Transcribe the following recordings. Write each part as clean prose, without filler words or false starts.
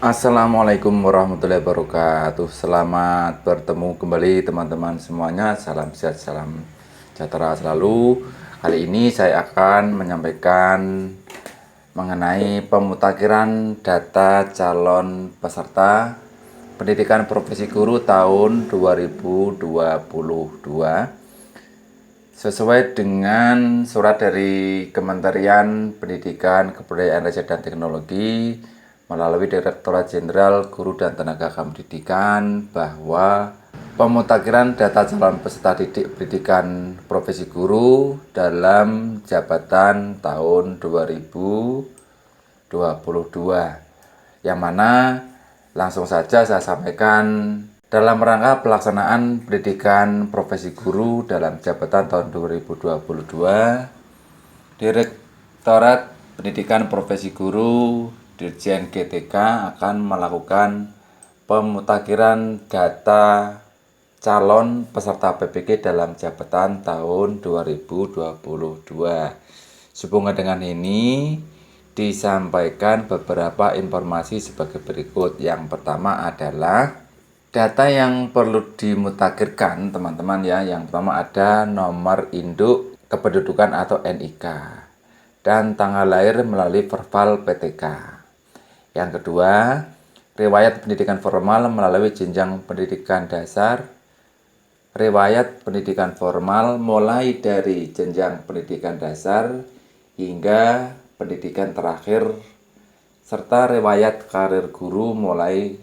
Assalamualaikum warahmatullahi wabarakatuh. Selamat bertemu kembali teman-teman semuanya. Salam sehat, salam sejahtera selalu. Kali ini saya akan menyampaikan mengenai pemutakhiran data calon peserta pendidikan profesi guru tahun 2022 sesuai dengan surat dari Kementerian Pendidikan, Kebudayaan, Riset, dan Teknologi melalui Direktorat Jenderal Guru dan Tenaga Kependidikan bahwa pemutakhiran data calon peserta didik pendidikan profesi guru dalam jabatan tahun 2022, yang mana langsung saja saya sampaikan dalam rangka pelaksanaan pendidikan profesi guru dalam jabatan tahun 2022, Direktorat Pendidikan Profesi Guru Dirjen GTK akan melakukan pemutakhiran data calon peserta PPG dalam jabatan tahun 2022. Sehubungan dengan ini, disampaikan beberapa informasi sebagai berikut. Yang pertama adalah data yang perlu dimutakhirkan, teman-teman ya. Yang pertama ada nomor induk kependudukan atau NIK dan tanggal lahir melalui verval PTK. Yang kedua, riwayat pendidikan formal melalui jenjang pendidikan dasar, riwayat pendidikan formal mulai dari jenjang pendidikan dasar hingga pendidikan terakhir, serta riwayat karir guru mulai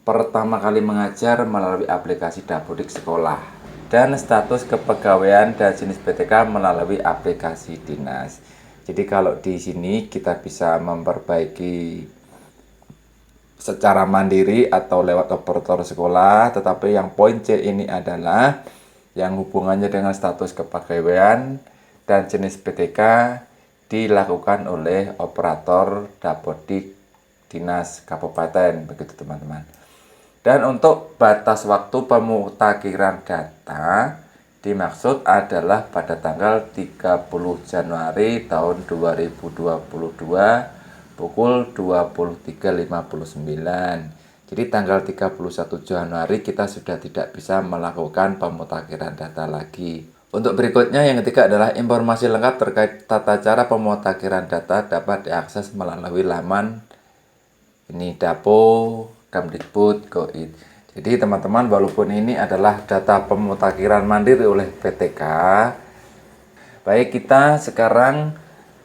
pertama kali mengajar melalui aplikasi Dapodik Sekolah, dan status kepegawaian dan jenis PTK melalui aplikasi dinas. Jadi kalau di sini kita bisa memperbaiki secara mandiri atau lewat operator sekolah, tetapi yang poin C ini adalah yang hubungannya dengan status kepegawaian dan jenis PTK dilakukan oleh operator Dapodik Dinas Kabupaten, begitu teman-teman. Dan untuk batas waktu pemutakhiran data dimaksud adalah pada tanggal 30 Januari tahun 2022 pukul 23.59. Jadi tanggal 31 Januari kita sudah tidak bisa melakukan pemutakhiran data lagi. Untuk berikutnya, yang ketiga adalah informasi lengkap terkait tata cara pemutakhiran data dapat diakses melalui laman ini dapo.kemdikbud.go.id. Jadi teman-teman, walaupun ini adalah data pemutakhiran mandiri oleh PTK, baik kita sekarang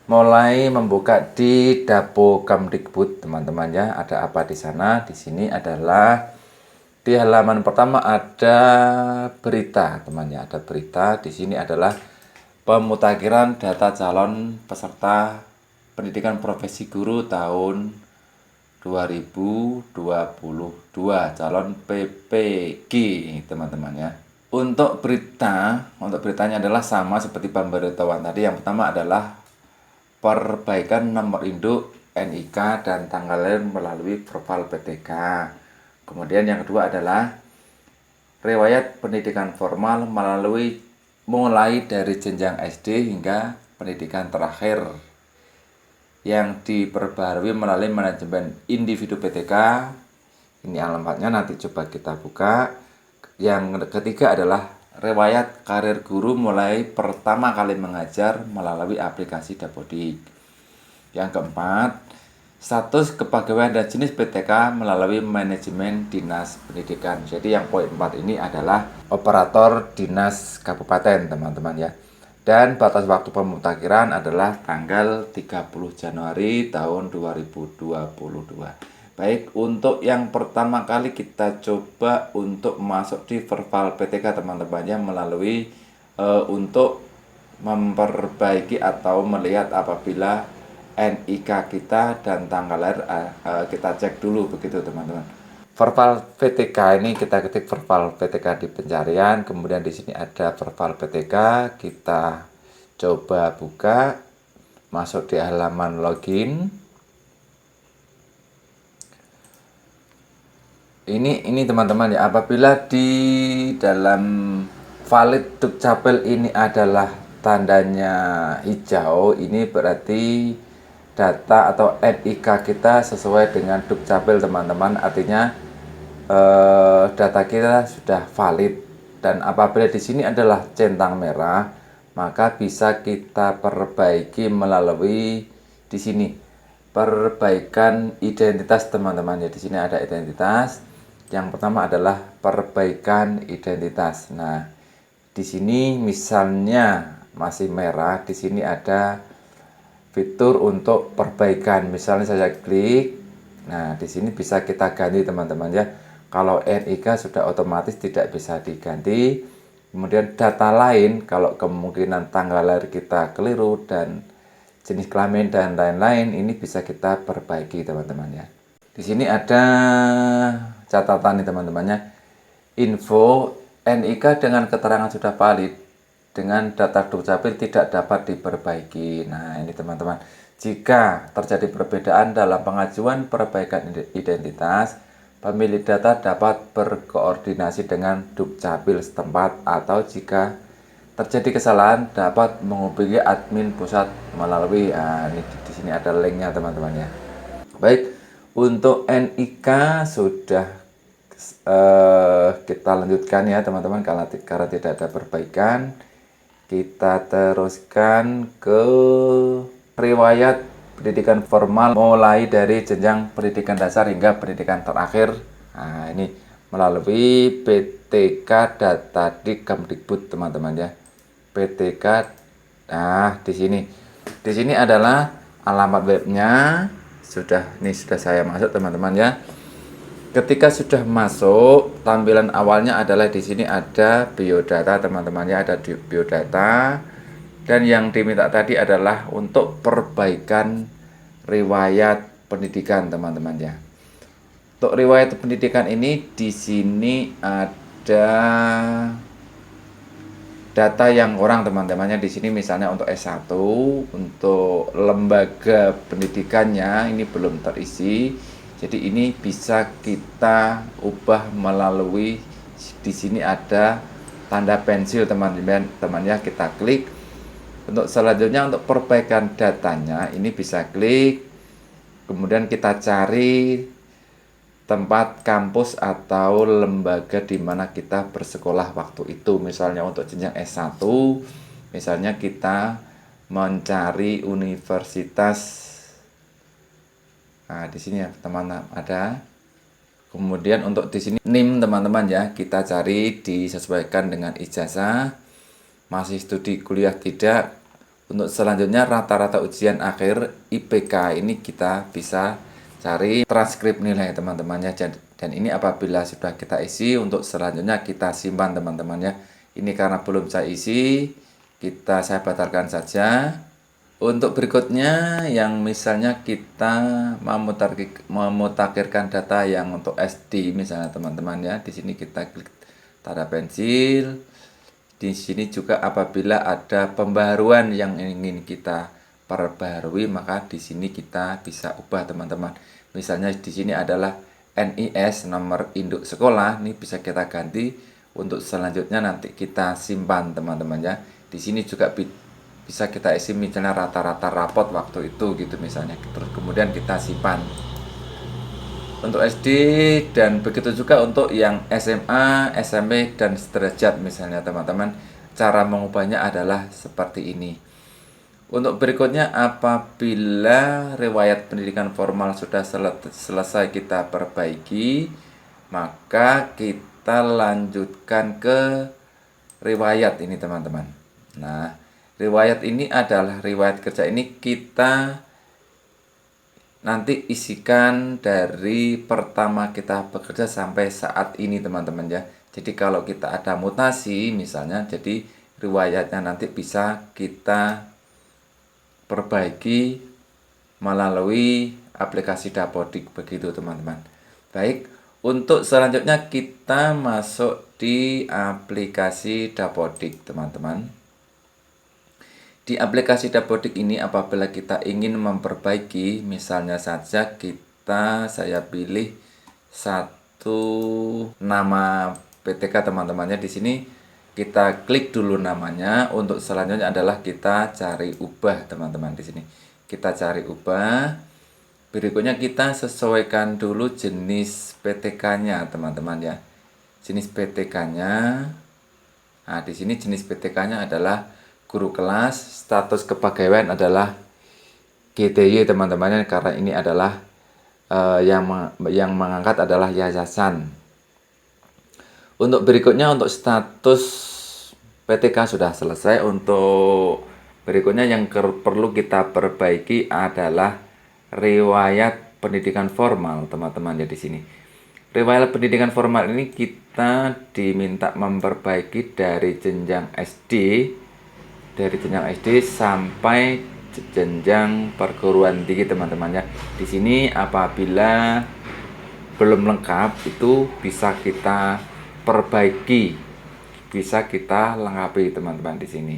mulai membuka di Dapo Kemdikbud, teman-teman ya. Ada apa di sana? Di sini adalah di halaman pertama ada berita, teman ya. Ada berita di sini adalah pemutakhiran data calon peserta pendidikan profesi guru tahun 2022 calon PPG, teman-teman ya. Untuk beritanya adalah sama seperti pemberitahuan tadi. Yang pertama adalah perbaikan nomor induk NIK dan tanggal lahir melalui profil PTK. Kemudian yang kedua adalah riwayat pendidikan formal mulai dari jenjang SD hingga pendidikan terakhir yang diperbarui melalui manajemen individu PTK. Ini alamatnya, nanti coba kita buka. Yang ketiga adalah riwayat karir guru mulai pertama kali mengajar melalui aplikasi Dapodik. Yang keempat, status kepegawaian dan jenis PTK melalui manajemen dinas pendidikan. Jadi yang poin 4 ini adalah operator dinas kabupaten, teman-teman ya. Dan batas waktu pemutakhiran adalah tanggal 30 Januari tahun 2022. Baik, untuk yang pertama kali kita coba untuk masuk di verval PTK, teman-teman ya, melalui untuk memperbaiki atau melihat apabila NIK kita dan tanggal lahir kita cek dulu, begitu teman-teman. Verval PTK ini kita ketik verval PTK di pencarian, kemudian di sini ada verval PTK, kita coba buka, masuk di halaman login. Ini teman-teman ya, apabila di dalam valid Dukcapil ini adalah tandanya hijau, ini berarti data atau NIK kita sesuai dengan Dukcapil teman-teman. Artinya data kita sudah valid, dan apabila di sini adalah centang merah, maka bisa kita perbaiki melalui di sini perbaikan identitas teman-teman ya. Di sini ada identitas. Yang pertama adalah perbaikan identitas. Nah, di sini misalnya masih merah, di sini ada fitur untuk perbaikan. Misalnya saya klik, nah di sini bisa kita ganti teman-teman ya. Kalau NIK sudah otomatis tidak bisa diganti. Kemudian data lain, kalau kemungkinan tanggal lahir kita keliru dan jenis kelamin dan lain-lain, ini bisa kita perbaiki teman-teman ya. Di sini ada catatan nih teman-temannya. Info NIK dengan keterangan sudah valid dengan data Dukcapil tidak dapat diperbaiki. Nah, ini teman-teman. Jika terjadi perbedaan dalam pengajuan perbaikan identitas, pemilik data dapat berkoordinasi dengan Dukcapil setempat, atau jika terjadi kesalahan dapat menghubungi admin pusat melalui ini di sini ada linknya teman-teman ya. Baik, untuk NIK sudah kita lanjutkan ya teman-teman, karena tidak ada perbaikan. Kita teruskan ke riwayat pendidikan formal mulai dari jenjang pendidikan dasar hingga pendidikan terakhir. Nah, ini melalui PTK Data Kemdikbud teman-teman ya. PTK. Nah, di sini. Di sini adalah alamat webnya. Ini sudah saya masuk teman-teman ya. Ketika sudah masuk, tampilan awalnya adalah di sini ada biodata teman-teman ya, ada biodata. Dan yang diminta tadi adalah untuk perbaikan riwayat pendidikan teman-teman ya. Untuk riwayat pendidikan ini di sini ada data yang kurang teman-temannya. Di sini misalnya untuk S1, untuk lembaga pendidikannya ini belum terisi. Jadi ini bisa kita ubah melalui di sini ada tanda pensil teman-teman ya, kita klik. Untuk selanjutnya untuk perbaikan datanya ini bisa klik, kemudian kita cari tempat kampus atau lembaga di mana kita bersekolah waktu itu. Misalnya untuk jenjang S1, misalnya kita mencari universitas. Nah, di sini ya teman-teman ada. Kemudian untuk di sini NIM teman-teman ya, kita cari disesuaikan dengan ijazah, masih studi kuliah tidak. Untuk selanjutnya rata-rata ujian akhir IPK, ini kita bisa cari transkrip nilai teman-temannya. Dan ini apabila sudah kita isi, untuk selanjutnya kita simpan teman-teman ya. Ini karena belum saya isi, saya batalkan saja. Untuk berikutnya yang misalnya kita memutakhirkan data yang untuk SD misalnya teman-teman ya, di sini kita klik tanda pensil. Di sini juga apabila ada pembaruan yang ingin kita perbarui, maka di sini kita bisa ubah teman-teman. Misalnya di sini adalah NIS, nomor induk sekolah, ini bisa kita ganti. Untuk selanjutnya nanti kita simpan teman-teman ya. Di sini juga bisa kita isi misalnya rata-rata rapot waktu itu gitu misalnya, terus kemudian kita simpan untuk SD, dan begitu juga untuk yang SMA, SMP dan sederajat misalnya teman-teman. Cara mengubahnya adalah seperti ini. Untuk berikutnya, apabila riwayat pendidikan formal sudah selesai kita perbaiki, maka kita lanjutkan ke riwayat ini teman-teman. Nah, riwayat ini adalah riwayat kerja, ini kita nanti isikan dari pertama kita bekerja sampai saat ini teman-teman ya. Jadi kalau kita ada mutasi misalnya, jadi riwayatnya nanti bisa kita perbaiki melalui aplikasi Dapodik begitu teman-teman. Baik, untuk selanjutnya kita masuk di aplikasi Dapodik teman-teman. Di aplikasi Dapodik ini apabila kita ingin memperbaiki, misalnya saja saya pilih satu nama PTK teman-temannya. Di sini kita klik dulu namanya. Untuk selanjutnya adalah kita cari ubah teman-teman. Di sini kita cari ubah. Berikutnya kita sesuaikan dulu jenis PTK-nya, teman-teman ya. Jenis PTK-nya. Nah, di sini jenis PTK-nya adalah guru kelas, status kepegawaian adalah GTY, teman-teman, karena ini adalah yang mengangkat adalah yayasan. Untuk berikutnya, untuk status PTK sudah selesai. Untuk berikutnya yang perlu kita perbaiki adalah riwayat pendidikan formal, teman-teman ya di sini. Riwayat pendidikan formal ini kita diminta memperbaiki dari jenjang SD, sampai jenjang perguruan tinggi, teman-teman ya. Di sini apabila belum lengkap itu bisa kita perbaiki, bisa kita lengkapi, teman-teman di sini.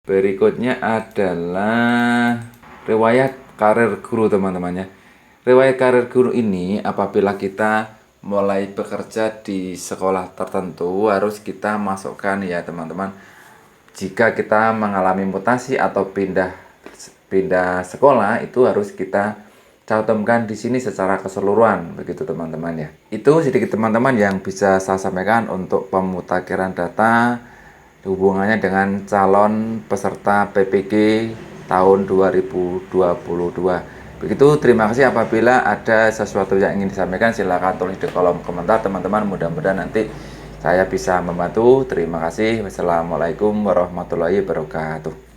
Berikutnya adalah riwayat karir guru, teman-teman ya. Riwayat karir guru ini apabila kita mulai bekerja di sekolah tertentu harus kita masukkan ya, teman-teman. Jika kita mengalami mutasi atau pindah sekolah itu harus kita cantumkan di sini secara keseluruhan, begitu teman-teman ya. Itu sedikit, teman-teman, yang bisa saya sampaikan untuk pemutakhiran data hubungannya dengan calon peserta PPG tahun 2022. Begitu, terima kasih. Apabila ada sesuatu yang ingin disampaikan silahkan tulis di kolom komentar, teman-teman. Mudah-mudahan nanti saya bisa membantu. Terima kasih. Wassalamualaikum warahmatullahi wabarakatuh.